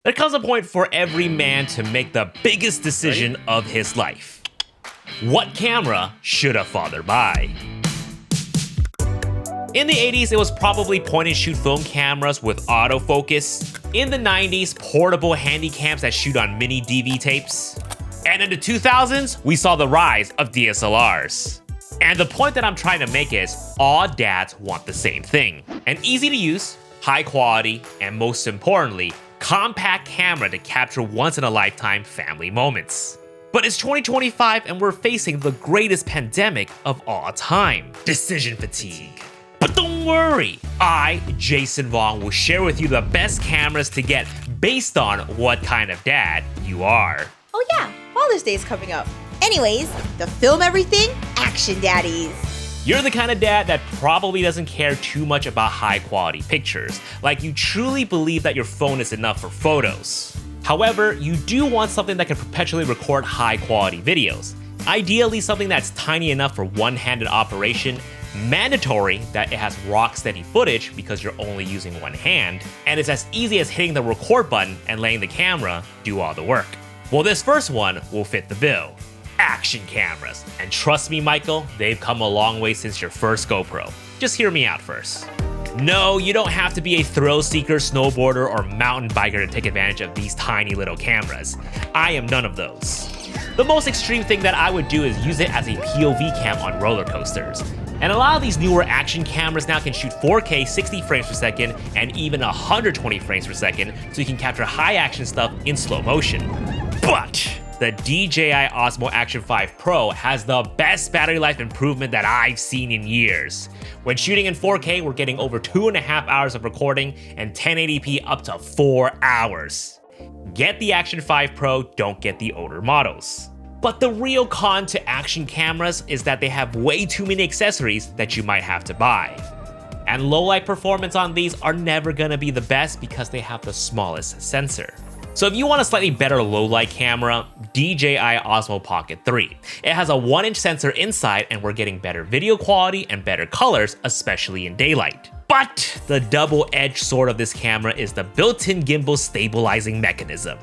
There comes a point for every man to make the biggest decision of his life. What camera should a father buy? In the 80s, it was probably point-and-shoot film cameras with autofocus. In the 90s, portable handy cams that shoot on mini DV tapes. And in the 2000s, we saw the rise of DSLRs. And the point that I'm trying to make is, all dads want the same thing. An easy to use, high quality, and most importantly, compact camera to capture once-in-a-lifetime family moments. But it's 2025 and we're facing the greatest pandemic of all time, decision fatigue. But don't worry, I, Jason Vong, will share with you the best cameras to get based on what kind of dad you are. Oh yeah, Father's Day is coming up. Anyways, the film everything, action daddies. You're the kind of dad that probably doesn't care too much about high quality pictures, like you truly believe that your phone is enough for photos. However, you do want something that can perpetually record high quality videos. Ideally something that's tiny enough for one-handed operation, mandatory that it has rock steady footage because you're only using one hand, and it's as easy as hitting the record button and letting the camera do all the work. Well, this first one will fit the bill. Action cameras. And trust me, Michael, they've come a long way since your first GoPro. Just hear me out first. No, you don't have to be a thrill seeker, snowboarder, or mountain biker to take advantage of these tiny little cameras. I am none of those. The most extreme thing that I would do is use it as a POV cam on roller coasters. And a lot of these newer action cameras now can shoot 4K 60 frames per second and even 120 frames per second, so you can capture high action stuff in slow motion. But the DJI Osmo Action 5 Pro has the best battery life improvement that I've seen in years. When shooting in 4K, we're getting over 2.5 hours of recording and 1080p up to 4 hours. Get the Action 5 Pro, don't get the older models. But the real con to action cameras is that they have way too many accessories that you might have to buy. And low light performance on these are never gonna be the best because they have the smallest sensor. So if you want a slightly better low light camera, DJI Osmo Pocket 3. It has a 1-inch sensor inside and we're getting better video quality and better colors, especially in daylight. But the double-edged sword of this camera is the built-in gimbal stabilizing mechanism.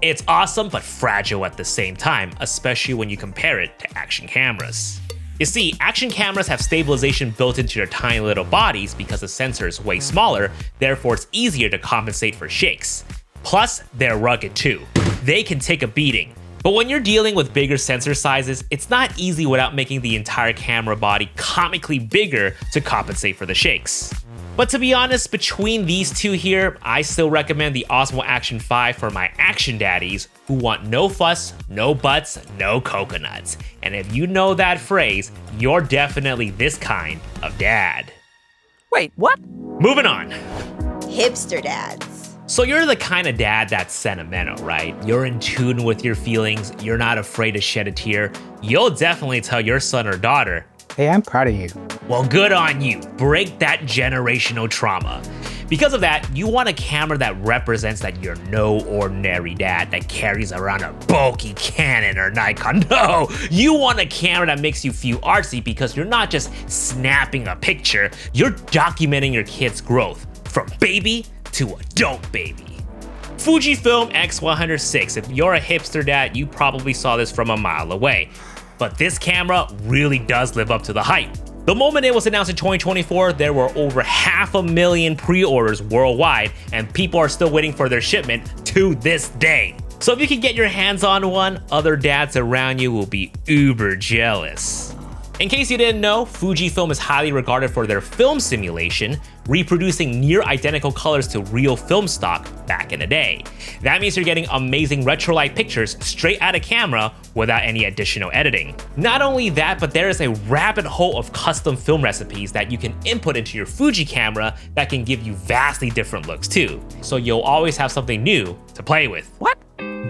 It's awesome but fragile at the same time, especially when you compare it to action cameras. You see, action cameras have stabilization built into their tiny little bodies because the sensor is way smaller, therefore it's easier to compensate for shakes. Plus, they're rugged too. They can take a beating. But when you're dealing with bigger sensor sizes, it's not easy without making the entire camera body comically bigger to compensate for the shakes. But to be honest, between these two here, I still recommend the Osmo Action 5 for my action daddies who want no fuss, no butts, no coconuts. And if you know that phrase, you're definitely this kind of dad. Wait, what? Moving on. Hipster dads. So you're the kind of dad that's sentimental, right? You're in tune with your feelings, you're not afraid to shed a tear. You'll definitely tell your son or daughter, "Hey, I'm proud of you." well, good on you. Break that generational trauma. Because of that, you want a camera that represents that you're no ordinary dad that carries around a bulky Canon or Nikon. No, you want a camera that makes you feel artsy because you're not just snapping a picture, you're documenting your kid's growth from baby to adult baby. Fujifilm X106. If you're a hipster dad, you probably saw this from a mile away. But this camera really does live up to the hype. The moment it was announced in 2024, there were over 500,000 pre-orders worldwide, and people are still waiting for their shipment to this day. So if you can get your hands on one, other dads around you will be uber jealous. In case you didn't know, Fujifilm is highly regarded for their film simulation, reproducing near identical colors to real film stock back in the day. That means you're getting amazing retro light pictures straight out of camera without any additional editing. Not only that, but there is a rabbit hole of custom film recipes that you can input into your Fuji camera that can give you vastly different looks too. So you'll always have something new to play with. What?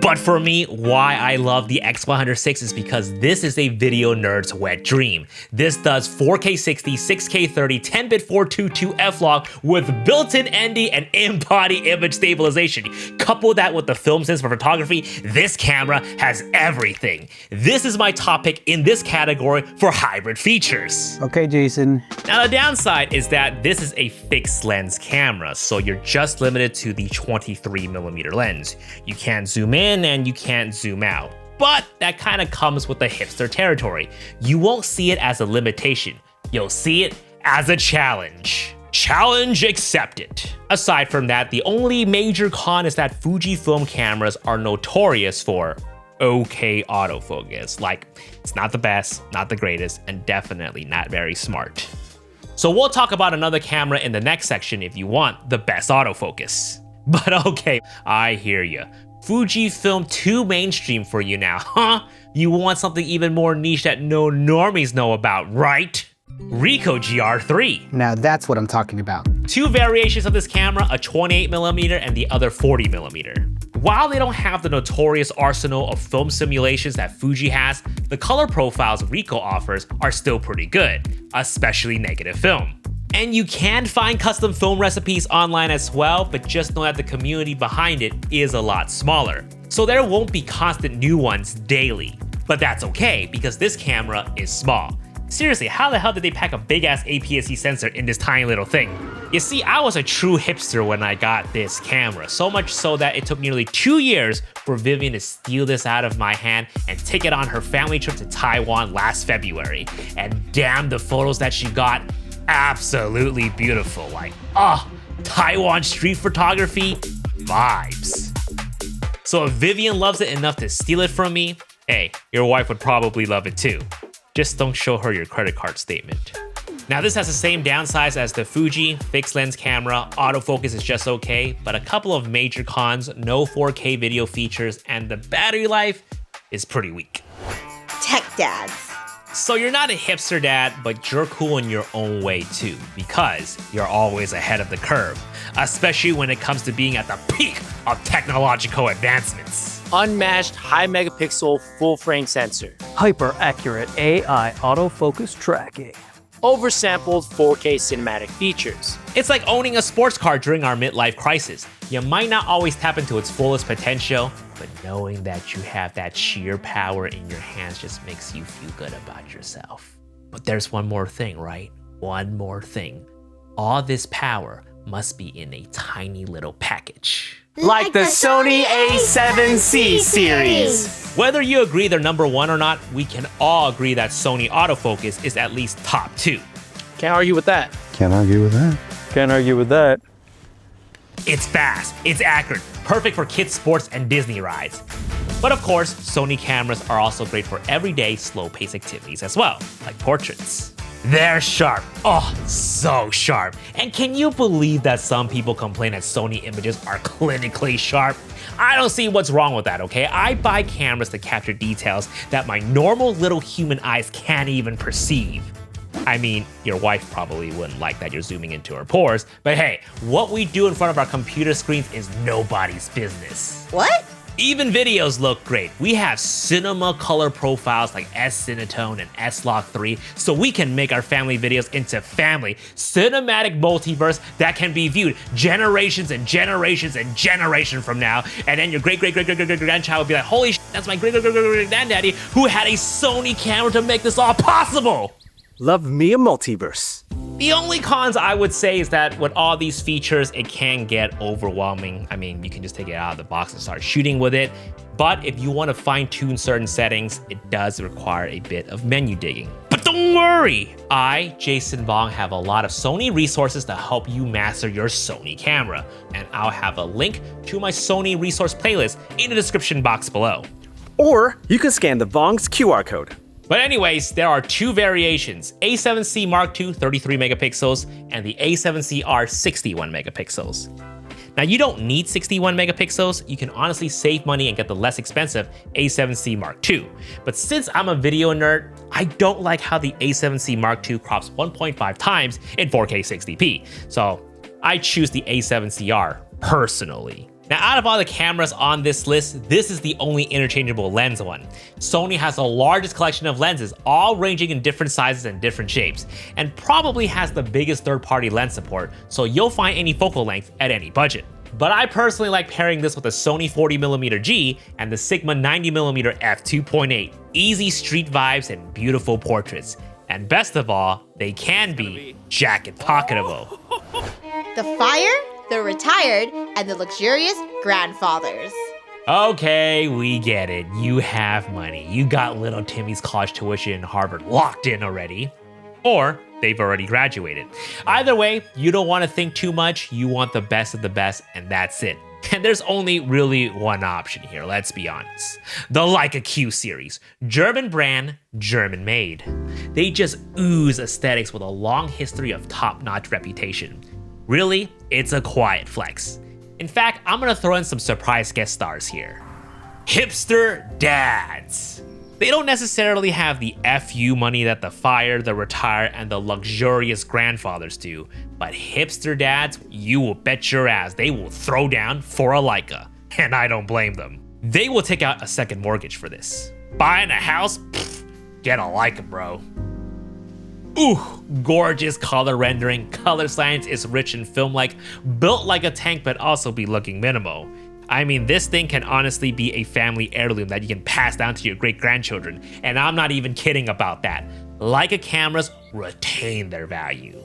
But for me, why I love the X106 is because this is a video nerd's wet dream. This does 4K 60, 6K 30, 10-bit 422 F-Log with built-in ND and in-body image stabilization. Couple that with the film sense for photography, this camera has everything. This is my top pick in this category for hybrid features. Okay, Jason. Now the downside is that this is a fixed lens camera, so you're just limited to the 23mm lens. You can't zoom in and you can't zoom out. But that kind of comes with the hipster territory. You won't see it as a limitation. You'll see it as a challenge. Challenge accepted. Aside from that, the only major con is that Fujifilm cameras are notorious for okay autofocus. Like, it's not the best, not the greatest, and definitely not very smart. So we'll talk about another camera in the next section if you want the best autofocus. But okay, I hear you. Fujifilm too mainstream for you now, huh? You want something even more niche that no normies know about, right? Ricoh GR3. Now that's what I'm talking about. Two variations of this camera, a 28mm and the other 40mm. While they don't have the notorious arsenal of film simulations that Fuji has, the color profiles Ricoh offers are still pretty good, especially negative film. And you can find custom film recipes online as well, but just know that the community behind it is a lot smaller. So there won't be constant new ones daily. But that's okay, because this camera is small. Seriously, how the hell did they pack a big-ass APS-C sensor in this tiny little thing? You see, I was a true hipster when I got this camera, so much so that it took nearly 2 years for Vivian to steal this out of my hand and take it on her family trip to Taiwan last February. And damn, the photos that she got, absolutely beautiful. Like, Taiwan street photography vibes. So if Vivian loves it enough to steal it from me, hey, your wife would probably love it too. Just don't show her your credit card statement. Now this has the same downsides as the Fuji fixed lens camera. Autofocus is just okay, but a couple of major cons: no 4K video features, and the battery life is pretty weak. Tech dads. So you're not a hipster dad, but you're cool in your own way too, because you're always ahead of the curve, especially when it comes to being at the peak of technological advancements. Unmatched high megapixel full frame sensor. Hyper accurate AI autofocus tracking. Oversampled 4K cinematic features. It's like owning a sports car during our midlife crisis. You might not always tap into its fullest potential, but knowing that you have that sheer power in your hands just makes you feel good about yourself. But there's one more thing, right? One more thing. All this power must be in a tiny little package. Like the Sony A7C series. Whether you agree they're number one or not, we can all agree that Sony autofocus is at least top 2. Can't argue with that. Can't argue with that. Can't argue with that. It's fast, it's accurate, perfect for kids' sports and Disney rides. But of course, Sony cameras are also great for everyday slow-paced activities as well, like portraits. They're sharp, so sharp. And can you believe that some people complain that Sony images are clinically sharp? I don't see what's wrong with that, okay? I buy cameras to capture details that my normal little human eyes can't even perceive. I mean, your wife probably wouldn't like that you're zooming into her pores, but hey, what we do in front of our computer screens is nobody's business. What? Even videos look great. We have cinema color profiles like S-Cinetone and S-Log 3, so we can make our family videos into family cinematic multiverse that can be viewed generations and generations and generations from now. And then your great-great-great-great-great-grandchild will be like, holy shit, that's my great-great-great-great-granddaddy who had a Sony camera to make this all possible. Love me a multiverse. The only cons I would say is that with all these features, it can get overwhelming. I mean, you can just take it out of the box and start shooting with it. But if you want to fine-tune certain settings, it does require a bit of menu digging. But don't worry! I, Jason Vong, have a lot of Sony resources to help you master your Sony camera. And I'll have a link to my Sony resource playlist in the description box below. Or you can scan the Vong's QR code. But anyways, there are 2 variations, A7C Mark II 33 megapixels and the A7CR 61 megapixels. Now you don't need 61 megapixels, you can honestly save money and get the less expensive A7C Mark II. But since I'm a video nerd, I don't like how the A7C Mark II crops 1.5 times in 4K 60p. So I choose the A7CR personally. Now, out of all the cameras on this list, this is the only interchangeable lens one. Sony has the largest collection of lenses, all ranging in different sizes and different shapes, and probably has the biggest third-party lens support, so you'll find any focal length at any budget. But I personally like pairing this with the Sony 40mm G and the Sigma 90mm f2.8. Easy street vibes and beautiful portraits. And best of all, they can be jacket pocketable. The fire, the retired, and the luxurious grandfathers. Okay, we get it. You have money. You got little Timmy's college tuition in Harvard locked in already. Or they've already graduated. Either way, you don't want to think too much. You want the best of the best, and that's it. And there's only really one option here, let's be honest. The Leica Q series. German brand, German made. They just ooze aesthetics with a long history of top-notch reputation. Really, it's a quiet flex. In fact, I'm gonna throw in some surprise guest stars here. Hipster Dads. They don't necessarily have the FU money that the fire, the retire, and the luxurious grandfathers do, but Hipster Dads, you will bet your ass they will throw down for a Leica, and I don't blame them. They will take out a second mortgage for this. Buying a house? Pfft, get a Leica, bro. Ooh, gorgeous color rendering, color science is rich and film-like, built like a tank but also be looking minimal. I mean, this thing can honestly be a family heirloom that you can pass down to your great-grandchildren, and I'm not even kidding about that. Leica cameras retain their value.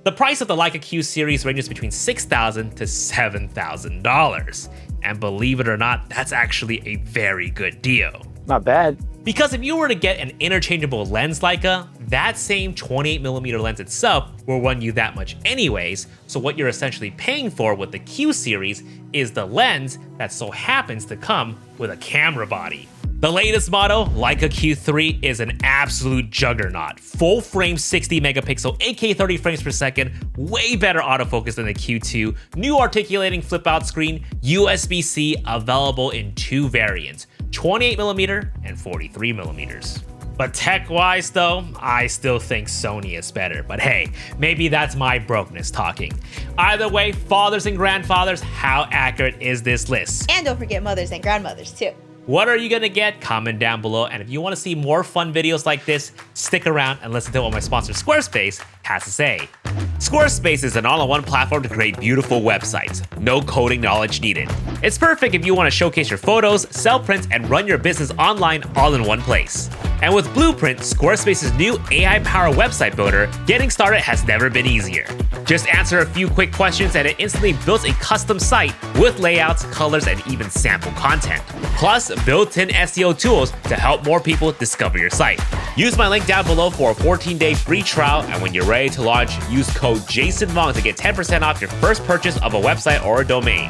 The price of the Leica Q series ranges between $6,000 to $7,000, and believe it or not, that's actually a very good deal. Not bad. Because if you were to get an interchangeable lens Leica, that same 28mm lens itself will run you that much anyways, so what you're essentially paying for with the Q series is the lens that so happens to come with a camera body. The latest model, Leica Q3, is an absolute juggernaut. Full frame 60 megapixel, 8K 30 frames per second, way better autofocus than the Q2, new articulating flip out screen, USB-C, available in two variants, 28mm and 43mm. But tech-wise though, I still think Sony is better, but hey, maybe that's my brokenness talking. Either way, fathers and grandfathers, how accurate is this list? And don't forget mothers and grandmothers too. What are you gonna get? Comment down below, and if you wanna see more fun videos like this, stick around and listen to what my sponsor Squarespace has to say. Squarespace is an all-in-one platform to create beautiful websites. No coding knowledge needed. It's perfect if you want to showcase your photos, sell prints, and run your business online all in one place. And with Blueprint, Squarespace's new AI-powered website builder, getting started has never been easier. Just answer a few quick questions and it instantly builds a custom site with layouts, colors, and even sample content. Plus, built-in SEO tools to help more people discover your site. Use my link down below for a 14-day free trial, and when you're ready to launch, use code JASONVONG to get 10% off your first purchase of a website or a domain.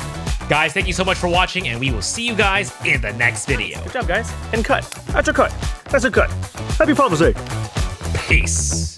Guys, thank you so much for watching, and we will see you guys in the next video. Good job, guys. And cut. That's a cut. That's a cut. Happy Father's Day. Peace.